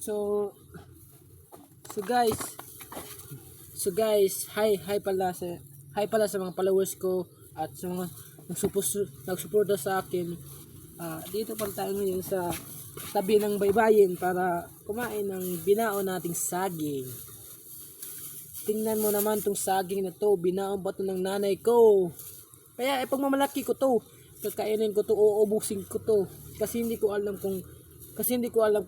So, so guys, hi pala sa mga followers ko at sa mga nagsuporta sa akin. Dito pala tayo ngayon sa tabi ng baybayin para kumain ng binao nating saging. Tingnan mo naman tong saging na to, binaon pa to ng nanay ko. Kaya pagmamalaki ko to, kakainin ko to, uubusin ko to. Kasi hindi ko alam kung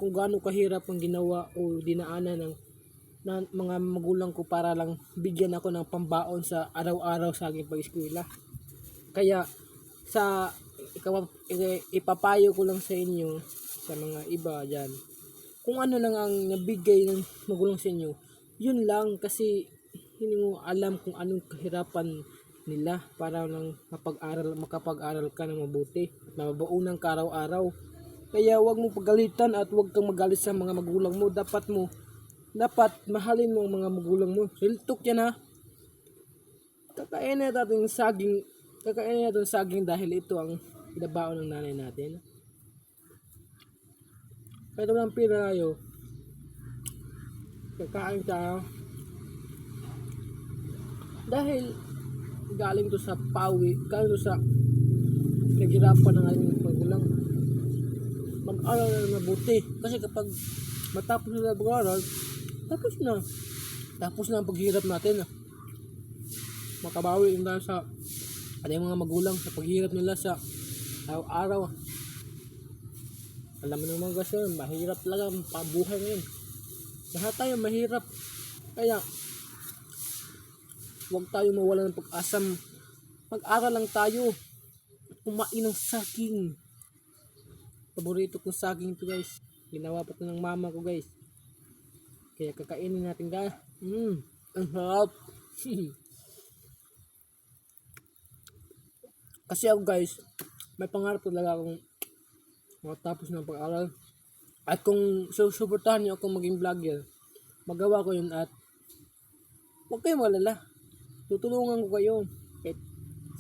gaano kahirap ang ginawa o dinaanan ng mga magulang ko para lang bigyan ako ng pambaon sa araw-araw sa aking pag-eskwela. Kaya ipapayo ko lang sa inyo, sa mga iba dyan, kung ano lang ang nabigay ng magulang sa inyo, yun lang, kasi hindi mo alam kung anong kahirapan nila para lang makapag-aral ka ng mabuti at mabaunan ka araw-araw. Kaya wag mo pagalitan at wag kang magalit sa mga magulang mo. Dapat mahalin mo ang mga magulang mo. Siltok yan ha. Kakainin natin saging dahil ito ang pinabaon ng nanay natin. Ito lang pinayo. Kakain tayo. Dahil galing to sa naghirapan ng ating magulang. Mag-aral na mabuti. Kasi kapag matapos na mag-aral, tapos na ang paghirap natin. Makabawi din tayo sa ating mga magulang sa paghirap nila sa araw-araw. Alam mo naman kasi, mahirap talaga ang pabuhay ngayon. Lahat tayo mahirap. Kaya, huwag tayo mawala ng pag-asa. Mag-aral lang tayo. Kumain ng saging. Paborito kong saging ito guys. Ginawa pa ito ng mama ko guys. Kaya kakainin natin guys. Ang sarap. Kasi ako guys, may pangarap talaga akong matapos ng pag-aral. At kung susuportahan niyo akong maging vlogger, magawa ko yun at huwag kayong malala. Tutulungan ko kayo kahit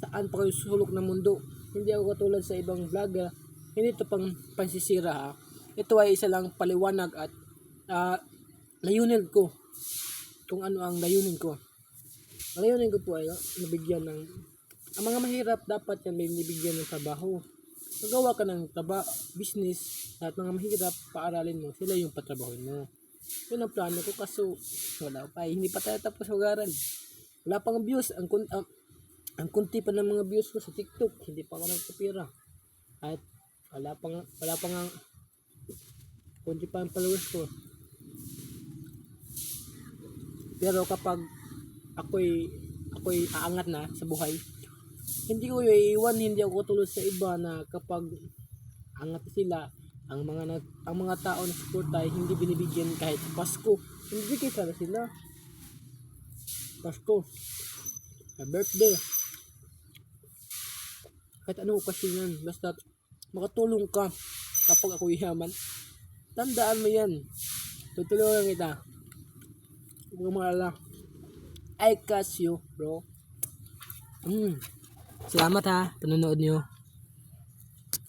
saan pa kayo sulok ng mundo. Hindi ako katulad sa ibang vlogger. Hindi ito pang pansisira ha. Ito ay isa lang paliwanag at layunin ko. Kung ano ang layunin ko. Ang layunin ko po ay nabigyan ng ang mga mahirap dapat yan may nabigyan ng trabaho. Magawa ka ng business at mga mahirap paaralin mo. Sila yung patrabahoin mo. Yun ang plano ko kaso wala pa. Hindi pa tayo tapos mag-aral. Wala pang views. Ang kunti pa ng mga views ko sa TikTok. Hindi pa ako nagkapira. At wala pa nga kunti pa ang followers ko. Pero kapag ako'y aangat na sa buhay, hindi ko iiwan, hindi ako tulad sa iba na kapag angat sila, ang mga tao na suporta ay hindi binibigyan kahit Pasko. Binibigyan sana sila. Pasko, birthday, kahit anong okasyon yan, basta makatulong ka. Kapag ako yaman, tandaan mo yan, tutulungan kita. Huwag mo alala, I catch you bro. Salamat ha, panonood nyo.